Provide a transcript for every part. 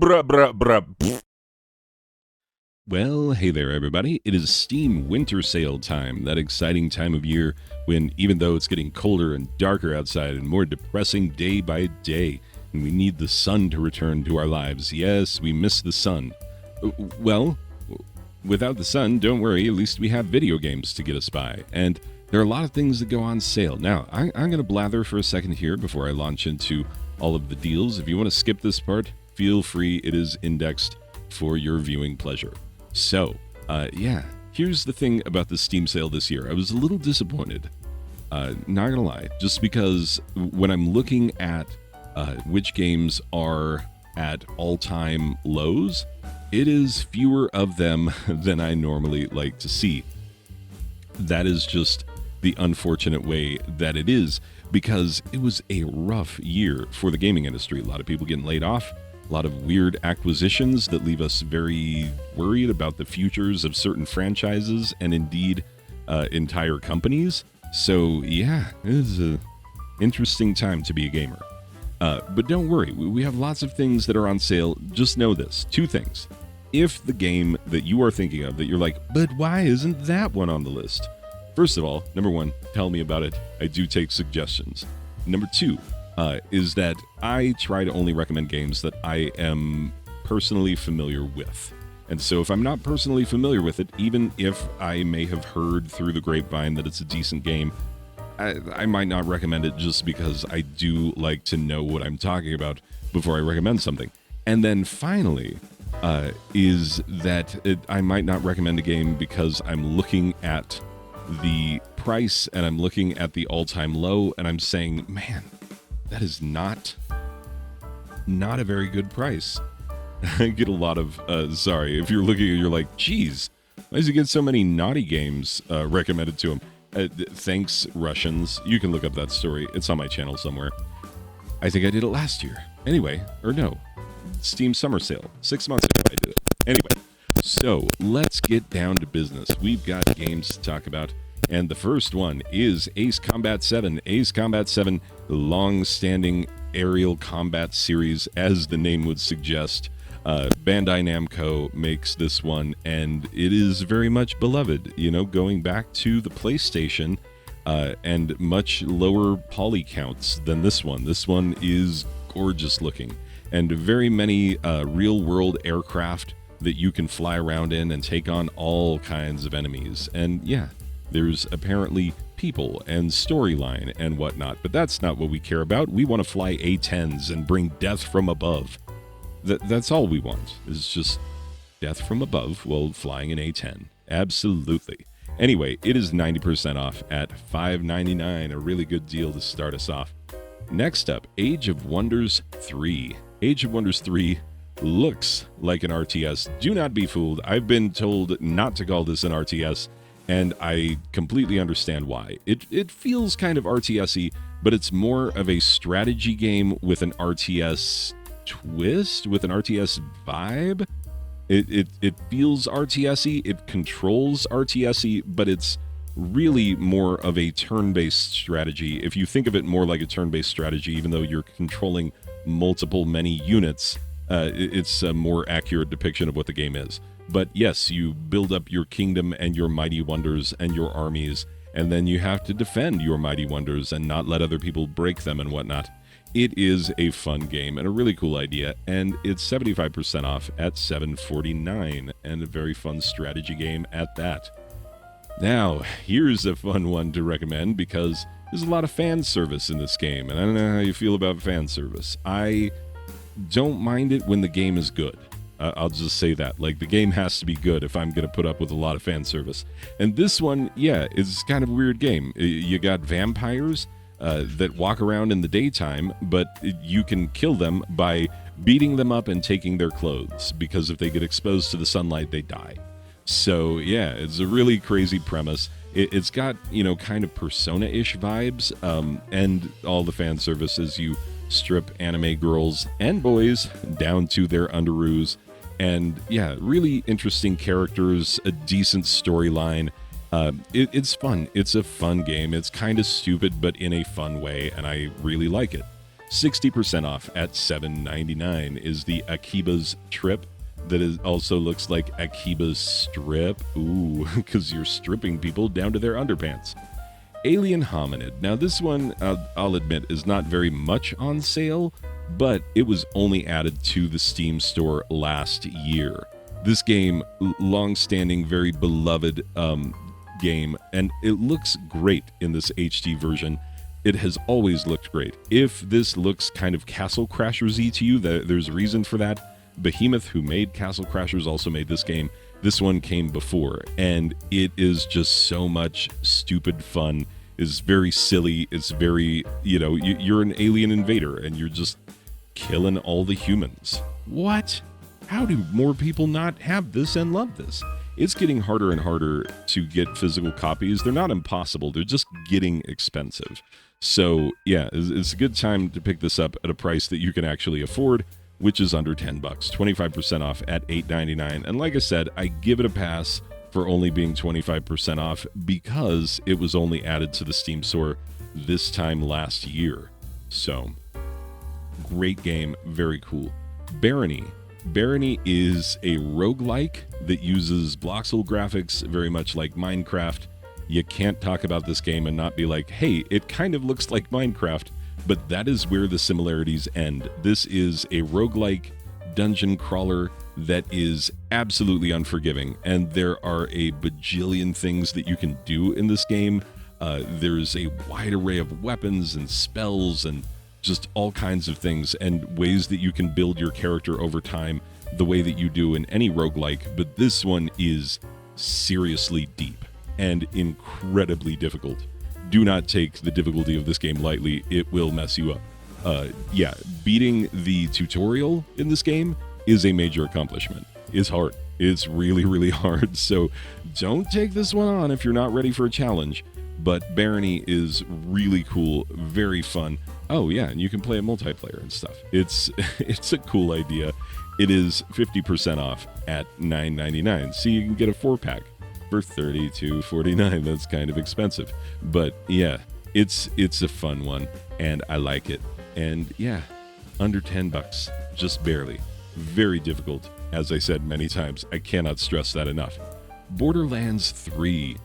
bruh, bruh, bruh. Well, hey there, everybody. It is Steam Winter Sale time, that exciting time of year when, even though it's getting colder and darker outside and more depressing day by day, and we need the sun to return to our lives. Yes, we miss the sun. Well, without the sun, don't worry, at least we have video games to get us by. And there are a lot of things that go on sale. Now, I'm going to blather for a second here before I launch into all of the deals. If you want to skip this part, feel free. It is indexed for your viewing pleasure. So, here's the thing about the Steam sale this year. I was a little disappointed, not gonna lie, just because when I'm looking at which games are at all-time lows, it is fewer of them than I normally like to see. That is just the unfortunate way that it is, because it was a rough year for the gaming industry. A lot of people getting laid off. A lot of weird acquisitions that leave us very worried about the futures of certain franchises and indeed entire companies. So yeah, it is an interesting time to be a gamer. But don't worry, we have lots of things that are on sale. Just know this, 2 things. If the game that you are thinking of that you're like, but why isn't that one on the list? First of all, number 1, tell me about it. I do take suggestions. Number 2, is that I try to only recommend games that I am personally familiar with. And so if I'm not personally familiar with it, even if I may have heard through the grapevine that it's a decent game, I might not recommend it just because I do like to know what I'm talking about before I recommend something. And then finally, is that I might not recommend a game because I'm looking at the price and I'm looking at the all-time low and I'm saying, man, that is not a very good price. I get a lot of, sorry, if you're looking and you're like, geez, why does he get so many naughty games recommended to him? Thanks, Russians. You can look up that story. It's on my channel somewhere. I think I did it last year. Anyway, or no, Steam Summer Sale. 6 months ago I did it. Anyway, so let's get down to business. We've got games to talk about. And the first one is Ace Combat 7. Ace Combat 7, the long-standing aerial combat series, as the name would suggest. Bandai Namco makes this one, and it is very much beloved. You know, going back to the PlayStation, and much lower poly counts than this one. This one is gorgeous looking, and very many real-world aircraft that you can fly around in and take on all kinds of enemies. And yeah, there's apparently people and storyline and whatnot, but that's not what we care about. We want to fly A-10s and bring death from above. That's all we want, is just death from above while flying an A-10. Absolutely. Anyway, it is 90% off at $5.99, a really good deal to start us off. Next up, Age of Wonders 3. Age of Wonders 3 looks like an RTS. Do not be fooled. I've been told not to call this an RTS, and I completely understand why. It feels kind of RTS-y, but it's more of a strategy game with an RTS twist, with an RTS vibe. It feels RTS-y, it controls RTS-y, but it's really more of a turn-based strategy. If you think of it more like a turn-based strategy, even though you're controlling many units, it's a more accurate depiction of what the game is. But yes, you build up your kingdom and your mighty wonders and your armies, and then you have to defend your mighty wonders and not let other people break them and whatnot. It is a fun game and a really cool idea, and it's 75% off at $7.49, and a very fun strategy game at that. Now, here's a fun one to recommend because there's a lot of fan service in this game, and I don't know how you feel about fan service. I don't mind it when the game is good. I'll just say that. Like, the game has to be good if I'm going to put up with a lot of fan service. And this one, yeah, is kind of a weird game. You got vampires that walk around in the daytime, but you can kill them by beating them up and taking their clothes, because if they get exposed to the sunlight, they die. So, yeah, it's a really crazy premise. It's got, you know, kind of Persona-ish vibes, and all the fan service is you strip anime girls and boys down to their underoos. And yeah, really interesting characters, a decent storyline. It's fun. It's a fun game. It's kind of stupid, but in a fun way, and I really like it. 60% off at $7.99 is the Akiba's Trip. That is also looks like Akiba's Strip. Ooh, because you're stripping people down to their underpants. Alien Hominid. Now this one, I'll admit, is not very much on sale, but it was only added to the Steam store last year. This game, long-standing, very beloved game, and it looks great in this HD version. It has always looked great. If this looks kind of Castle Crashers-y to you, there's a reason for that. Behemoth, who made Castle Crashers, also made this game. This one came before, and it is just so much stupid fun. It's very silly. It's very, you're an alien invader, and you're just killing all the humans. What? How do more people not have this and love this? It's getting harder and harder to get physical copies. They're not impossible. They're just getting expensive. So, yeah, it's a good time to pick this up at a price that you can actually afford, which is under $10, 25% off at $8.99. And like I said, I give it a pass for only being 25% off because it was only added to the Steam store this time last year. So, great game, very cool. Barony. Barony is a roguelike that uses voxel graphics, very much like Minecraft. You can't talk about this game and not be like, hey, it kind of looks like Minecraft. But that is where the similarities end. This is a roguelike dungeon crawler that is absolutely unforgiving, and there are a bajillion things that you can do in this game. There's a wide array of weapons and spells and just all kinds of things and ways that you can build your character over time the way that you do in any roguelike, but this one is seriously deep and incredibly difficult. Do not take the difficulty of this game lightly. It will mess you up. Yeah, beating the tutorial in this game is a major accomplishment. It's hard. It's really, really hard. So don't take this one on if you're not ready for a challenge. But Barony is really cool, very fun. Oh yeah, and you can play it multiplayer and stuff. It's a cool idea. It is 50% off at $9.99. So you can get a 4-pack. For $32.49. That's kind of expensive, but yeah, it's a fun one, and I like it. And yeah, under $10, just barely. Very difficult, as I said many times. I cannot stress that enough. Borderlands 3.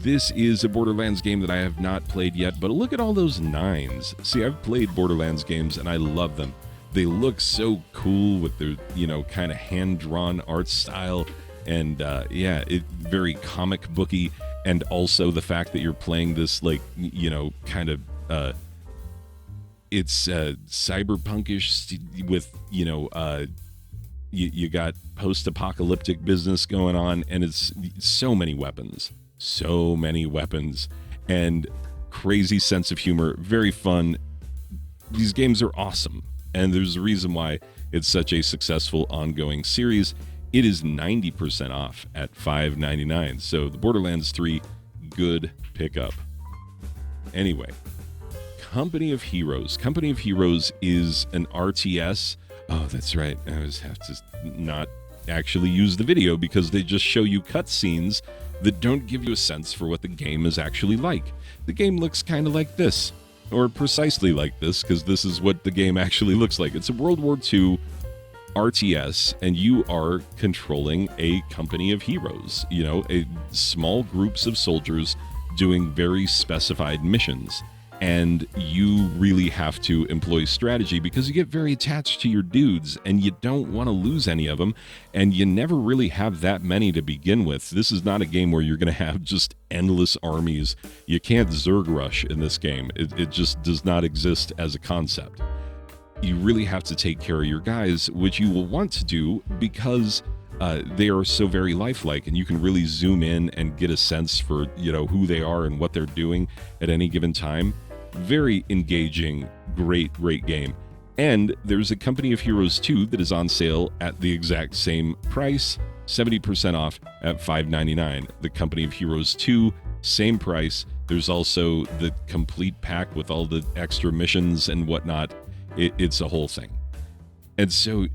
This is a Borderlands game that I have not played yet, but look at all those 9s. See, I've played Borderlands games, and I love them. They look so cool with their, kind of hand-drawn art style. And yeah, it very comic booky, and also the fact that you're playing this kind of it's cyberpunkish with you got post-apocalyptic business going on, and it's so many weapons, and crazy sense of humor, very fun. These games are awesome, and there's a reason why it's such a successful ongoing series. It is 90% off at $5.99. So the Borderlands 3, good pickup. Anyway, Company of Heroes. Company of Heroes is an RTS. Oh, that's right. I just have to not actually use the video because they just show you cutscenes that don't give you a sense for what the game is actually like. The game looks kind of like this, or precisely like this, because this is what the game actually looks like. It's a World War II RTS, and you are controlling a company of heroes, small groups of soldiers doing very specified missions. And you really have to employ strategy because you get very attached to your dudes and you don't want to lose any of them. And you never really have that many to begin with. This is not a game where you're going to have just endless armies. You can't Zerg rush in this game. It just does not exist as a concept. You really have to take care of your guys, which you will want to do because they are so very lifelike, and you can really zoom in and get a sense for, who they are and what they're doing at any given time. Very engaging, great game. And there's a Company of Heroes 2 that is on sale at the exact same price, 70% off at $5.99. The Company of Heroes 2, same price. There's also the complete pack with all the extra missions and whatnot. It's a whole thing. And so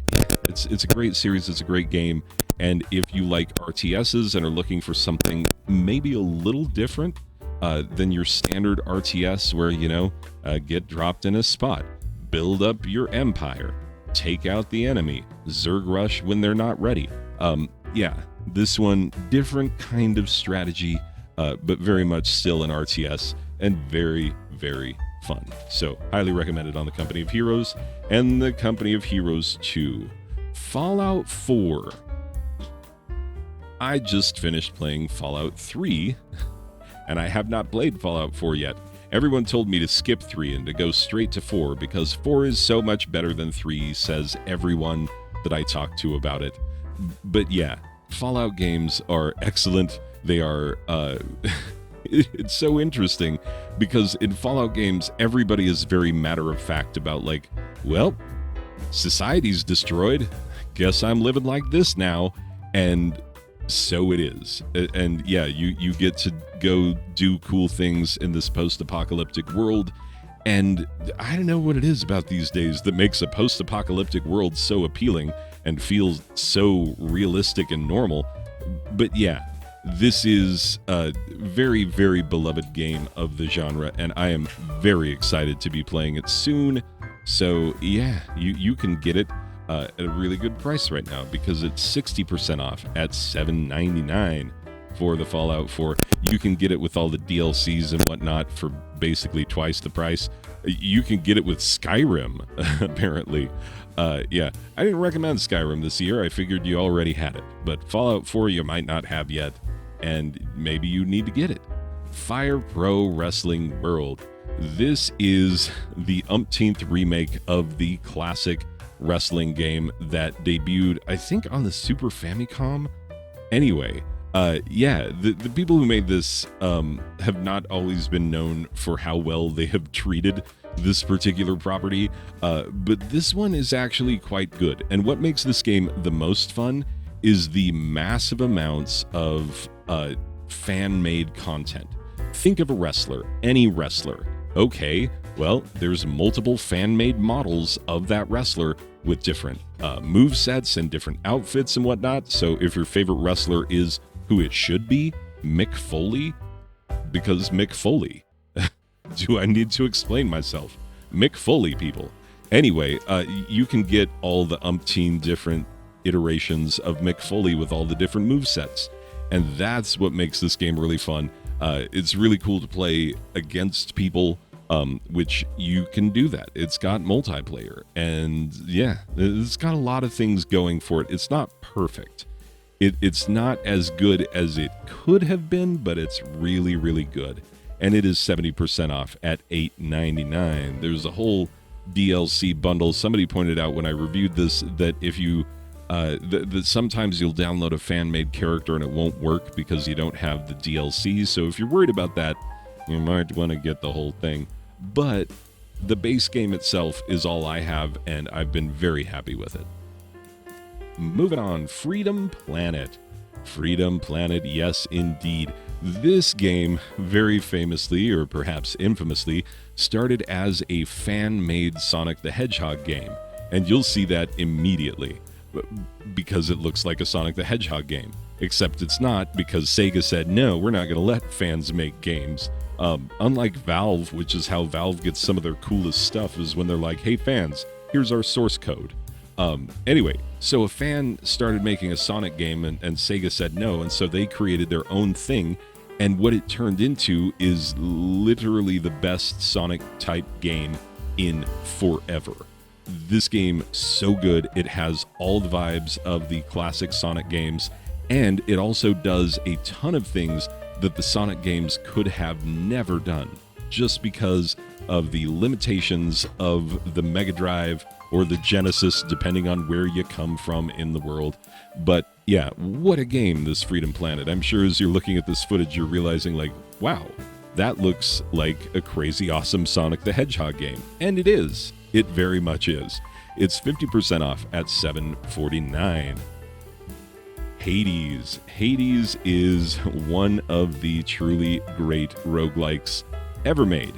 it's a great series. It's a great game. And if you like RTSs and are looking for something maybe a little different than your standard RTS where, get dropped in a spot, build up your empire, take out the enemy, Zerg rush when they're not ready. Yeah, this one, different kind of strategy, but very much still an RTS, and very, very fun. So, highly recommended on the Company of Heroes and the Company of Heroes 2. Fallout 4. I just finished playing Fallout 3, and I have not played Fallout 4 yet. Everyone told me to skip 3 and to go straight to 4 because 4 is so much better than 3, says everyone that I talk to about it. But yeah, Fallout games are excellent. They are, it's so interesting because in Fallout games, everybody is very matter-of-fact about like, well, society's destroyed. Guess I'm living like this now. And so it is. And yeah, you get to go do cool things in this post-apocalyptic world. And I don't know what it is about these days that makes a post-apocalyptic world so appealing and feels so realistic and normal. But yeah, this is a very, very beloved game of the genre, and I am very excited to be playing it soon. So yeah, you can get it at a really good price right now because it's 60% off at $7.99 for the Fallout 4. You can get it with all the DLCs and whatnot for basically twice the price. You can get it with Skyrim, apparently. Yeah, I didn't recommend Skyrim this year. I figured you already had it. But Fallout 4 you might not have yet, and maybe you need to get it. Fire Pro Wrestling World. This is the umpteenth remake of the classic wrestling game that debuted, I think, on the Super Famicom. Anyway, yeah, the people who made this have not always been known for how well they have treated this particular property, but this one is actually quite good. And what makes this game the most fun is the massive amounts of fan-made content. Think of a wrestler, any wrestler. Okay, well, there's multiple fan-made models of that wrestler with different movesets and different outfits and whatnot. So if your favorite wrestler is who it should be, Mick Foley, because Mick Foley. Do I need to explain myself? Mick Foley, people. Anyway, you can get all the umpteen different iterations of Mick Foley with all the different movesets. And that's what makes this game really fun. It's really cool to play against people, which you can do that. It's got multiplayer, and yeah, it's got a lot of things going for it. It's not perfect. It's not as good as it could have been, but it's really, really good. And it is 70% off at $8.99. There's a whole DLC bundle. Somebody pointed out when I reviewed this that if you that sometimes you'll download a fan-made character and it won't work because you don't have the DLC. So if you're worried about that, you might want to get the whole thing. But the base game itself is all I have, and I've been very happy with it. Moving on, Freedom Planet. Freedom Planet, yes indeed. This game, very famously, or perhaps infamously, started as a fan-made Sonic the Hedgehog game. And you'll see that immediately, because it looks like a Sonic the Hedgehog game. Except it's not, because Sega said, no, we're not going to let fans make games. Unlike Valve, which is how Valve gets some of their coolest stuff, is when they're like, hey fans, here's our source code. Anyway, so a fan started making a Sonic game, and Sega said no, and so they created their own thing, and what it turned into is literally the best Sonic-type game in forever. This game, so good, it has all the vibes of the classic Sonic games, and it also does a ton of things that the Sonic games could have never done, just because of the limitations of the Mega Drive or the Genesis, depending on where you come from in the world. But yeah, what a game, this Freedom Planet. I'm sure as you're looking at this footage, you're realizing like, wow, that looks like a crazy awesome Sonic the Hedgehog game. And it is. It very much is. It's 50% off at $7.49. Hades. Hades is one of the truly great roguelikes ever made.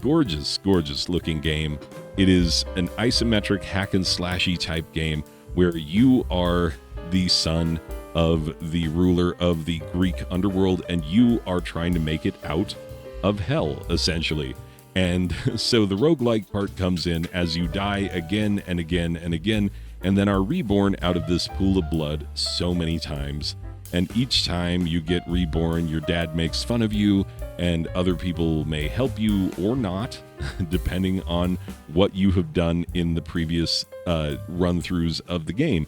Gorgeous, gorgeous looking game. It is an isometric hack and slashy type game where you are the son of the ruler of the Greek underworld and you are trying to make it out of hell, essentially. And so the roguelike part comes in as you die again and again and again, and then are reborn out of this pool of blood so many times. And each time you get reborn, your dad makes fun of you, and other people may help you or not, depending on what you have done in the previous run-throughs of the game.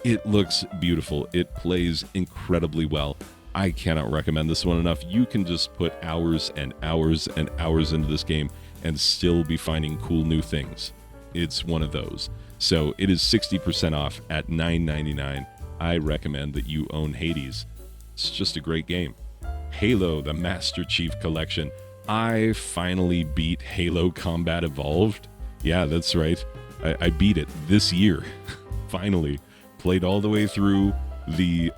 It looks beautiful. It plays incredibly well. I cannot recommend this one enough. You can just put hours and hours and hours into this game and still be finding cool new things. It's one of those. So it is 60% off at $9.99. I recommend that you own Hades. It's just a great game. Halo, the Master Chief Collection. I finally beat Halo Combat Evolved. Yeah, that's right. I beat it this year. Finally. Played all the way through the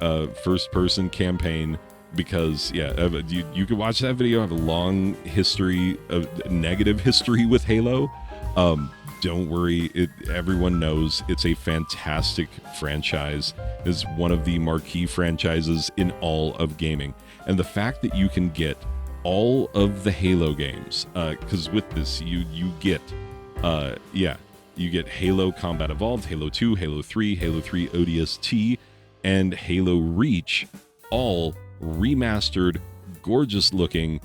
first-person campaign because, yeah, you can watch that video. I have a long history, of negative history with Halo. Don't worry, everyone knows it's a fantastic franchise. It's one of the marquee franchises in all of gaming. And the fact that you can get all of the Halo games, because with this, you get, you get Halo Combat Evolved, Halo 2, Halo 3, Halo 3 ODST, and Halo Reach, all remastered, gorgeous looking,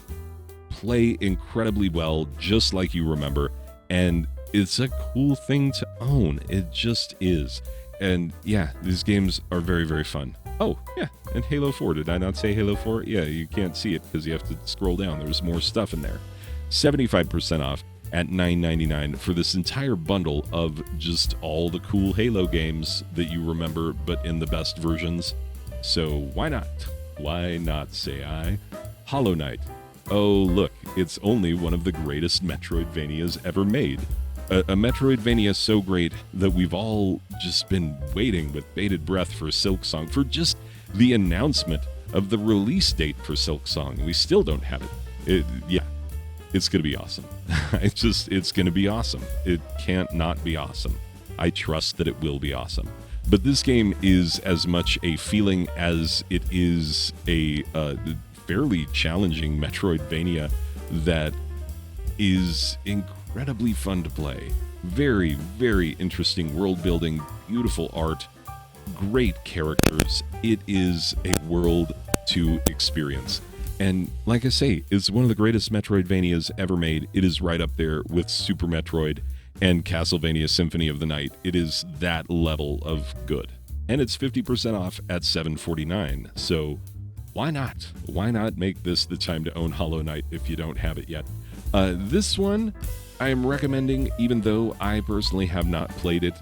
play incredibly well, just like you remember, and it's a cool thing to own. It just is. And yeah, these games are very, very fun. Oh, yeah, and Halo 4. Did I not say Halo 4? Yeah, you can't see it because you have to scroll down. There's more stuff in there. 75% off at $9.99 for this entire bundle of just all the cool Halo games that you remember, but in the best versions. So why not? Why not, say I? Hollow Knight. Oh, look, it's only one of the greatest Metroidvanias ever made. A Metroidvania so great that we've all just been waiting with bated breath for Silksong, for just the announcement of the release date for Silksong. We still don't have it. It's going to be awesome. It's going to be awesome. It can't not be awesome. I trust that it will be awesome. But this game is as much a feeling as it is a fairly challenging Metroidvania that is incredibly fun to play. Very, very interesting world building, beautiful art, great characters. It is a world to experience. And like I say, it's one of the greatest Metroidvanias ever made. It is right up there with Super Metroid and Castlevania Symphony of the Night. It is that level of good. And it's 50% off at $7.49. So why not? Why not make this the time to own Hollow Knight if you don't have it yet? This one I am recommending, even though I personally have not played it.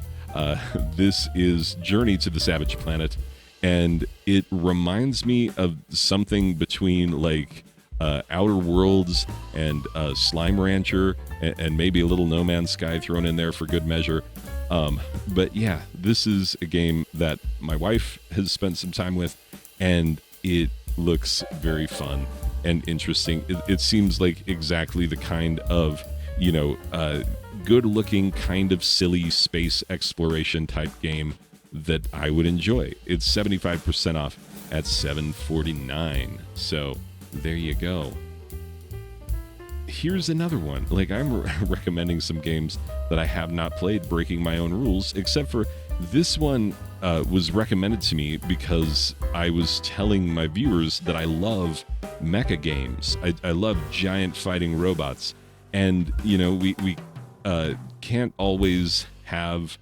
This is Journey to the Savage Planet, and it reminds me of something between like Outer Worlds and Slime Rancher, and maybe a little No Man's Sky thrown in there for good measure. But yeah, this is a game that my wife has spent some time with, and it looks very fun and interesting. It seems like exactly the kind of, good-looking, kind of silly space exploration type game that I would enjoy. It's 75% off at $7.49. So there you go. Here's another one. Like, I'm recommending some games that I have not played, breaking my own rules, except for this one was recommended to me because I was telling my viewers that I love mecha games. I love giant fighting robots. And, we can't always have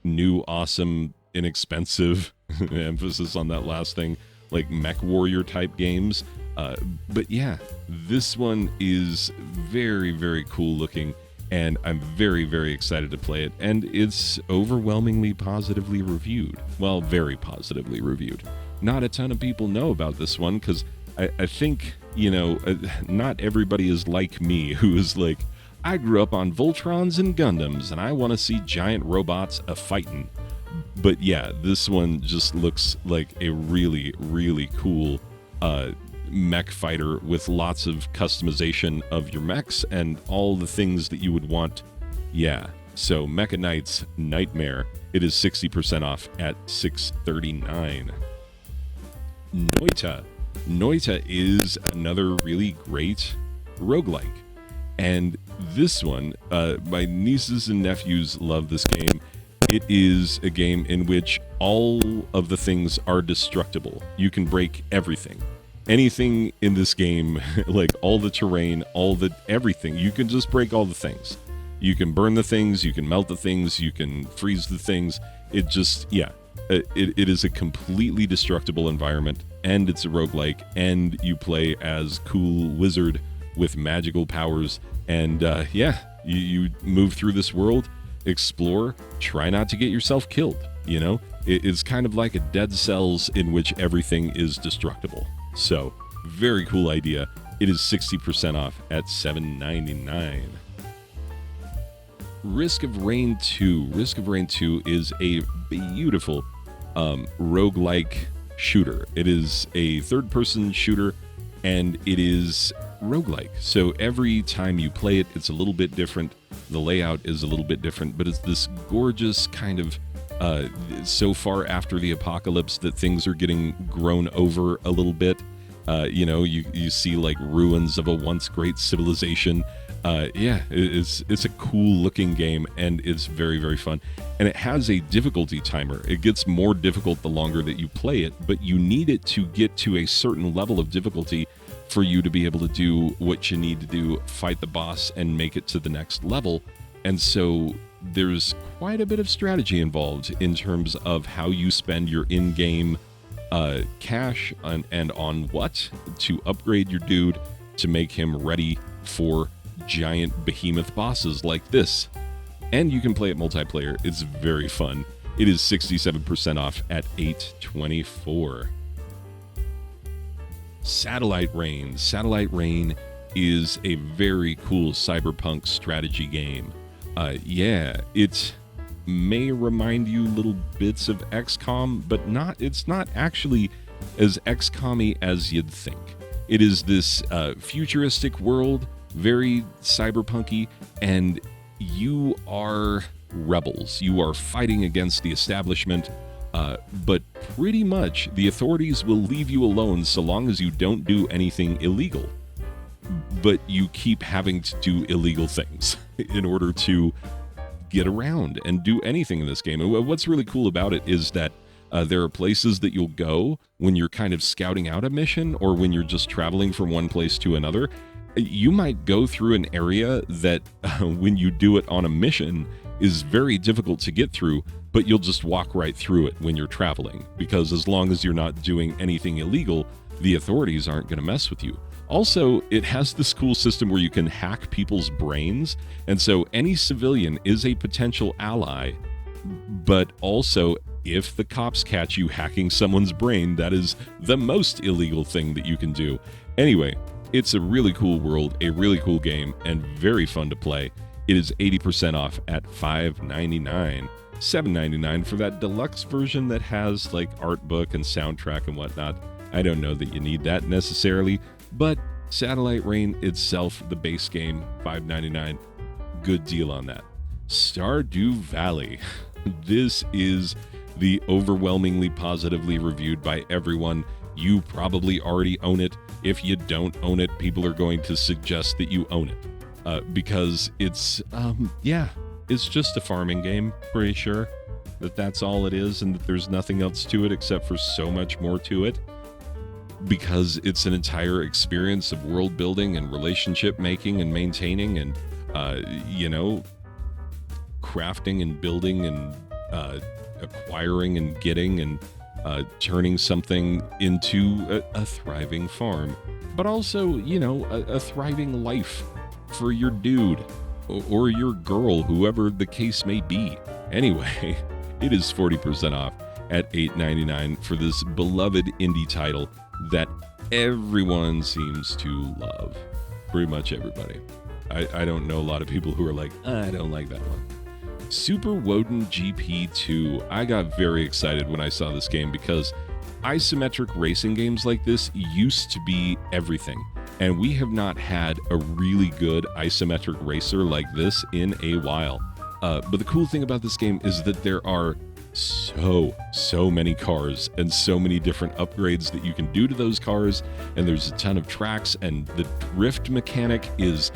new, awesome, inexpensive, emphasis on that last thing, like mech warrior type games. But yeah, this one is very, very cool looking, and I'm very, very excited to play it. And it's overwhelmingly positively reviewed. Well, very positively reviewed. Not a ton of people know about this one because I think, not everybody is like me, who is like, I grew up on Voltrons and Gundams, and I want to see giant robots a-fighting. But yeah, this one just looks like a really, really cool mech fighter with lots of customization of your mechs and all the things that you would want. Yeah, so Mecha Knight's Nightmare. It is 60% off at $6.39. Noita. Noita is another really great roguelike. And this one, my nieces and nephews love this game. It is a game in which all of the things are destructible. You can break everything. Anything in this game, like all the terrain, everything, you can just break all the things. You can burn the things, you can melt the things, you can freeze the things. It just, yeah, it is a completely destructible environment, and it's a roguelike, and you play as cool wizard with magical powers, and yeah, you move through this world, explore, try not to get yourself killed, you know? It's kind of like a Dead Cells in which everything is destructible. So, very cool idea. It is 60% off at $7.99. Risk of Rain 2. Risk of Rain 2 is a beautiful roguelike shooter. It is a third-person shooter, and it is roguelike. So every time you play it, it's a little bit different. The layout is a little bit different, but it's this gorgeous kind of so far after the apocalypse that things are getting grown over a little bit. You know, you see like ruins of a once great civilization. Yeah, it's a cool looking game, and it's very, very fun. And it has a difficulty timer. It gets more difficult the longer that you play it, but you need it to get to a certain level of difficulty for you to be able to do what you need to do, fight the boss and make it to the next level. And so there's quite a bit of strategy involved in terms of how you spend your in-game cash and on what to upgrade your dude to make him ready for giant behemoth bosses like this. And you can play it multiplayer. It's very fun. It is 67% off at $8.24. Satellite Reign. Satellite Reign is a very cool cyberpunk strategy game. Yeah, it may remind you little bits of XCOM, but it's not actually as XCOM-y as you'd think. It is this futuristic world, very cyberpunk-y, and you are rebels. You are fighting against the establishment, but pretty much the authorities will leave you alone so long as you don't do anything illegal. But you keep having to do illegal things in order to get around and do anything in this game. And what's really cool about it is that there are places that you'll go when you're kind of scouting out a mission, or when you're just traveling from one place to another. You might go through an area that when you do it on a mission is very difficult to get through, but you'll just walk right through it when you're traveling, because as long as you're not doing anything illegal, the authorities aren't going to mess with you. Also, it has this cool system where you can hack people's brains, and so any civilian is a potential ally, but also if the cops catch you hacking someone's brain, that is the most illegal thing that you can do. Anyway, it's a really cool world, a really cool game, and very fun to play. It is 80% off at $5.99. $7.99 for that deluxe version that has like art book and soundtrack and whatnot. I don't know that you need that necessarily, but Satellite Reign itself, the base game, $5.99. Good deal on that. Stardew Valley. This is the overwhelmingly positively reviewed by everyone. You probably already own it. If you don't own it, people are going to suggest that you own it. Because it's, yeah, it's just a farming game, pretty sure that that's all it is, and that there's nothing else to it except for so much more to it. Because it's an entire experience of world building and relationship making and maintaining and, you know, crafting and building and acquiring and getting and turning something into a thriving farm. But also, you know, a thriving life for your dude or your girl, whoever the case may be. Anyway, it is 40% off at $8.99 for this beloved indie title that everyone seems to love. Pretty much everybody. I don't know a lot of people who are like, I don't like that one. Super Woden GP II. I got very excited when I saw this game because isometric racing games like this used to be everything. And we have not had a really good isometric racer like this in a while. But the cool thing about this game is that there are so many cars and so many different upgrades that you can do to those cars, and there's a ton of tracks, and the drift mechanic is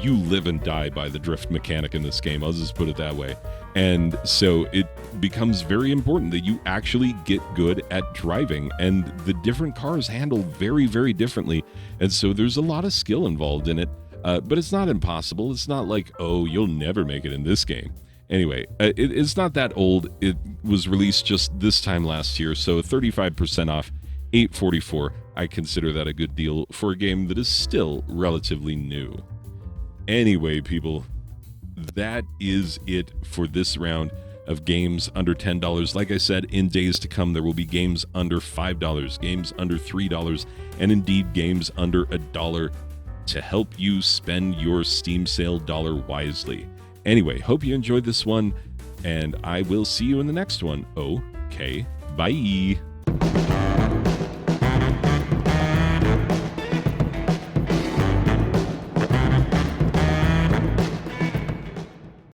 you live and die by the drift mechanic in this game. I'll just put it that way. And so it becomes very important that you actually get good at driving, and the different cars handle very, very differently. And so there's a lot of skill involved in it, but it's not impossible. It's not like, oh, you'll never make it in this game. Anyway, it's not that old. It was released just this time last year, so 35% off, $8.44. I consider that a good deal for a game that is still relatively new. Anyway, people, that is it for this round of games under $10. Like I said, in days to come, there will be games under $5, games under $3, and indeed games under $1 to help you spend your Steam sale dollar wisely. Anyway, hope you enjoyed this one, and I will see you in the next one. Okay, bye.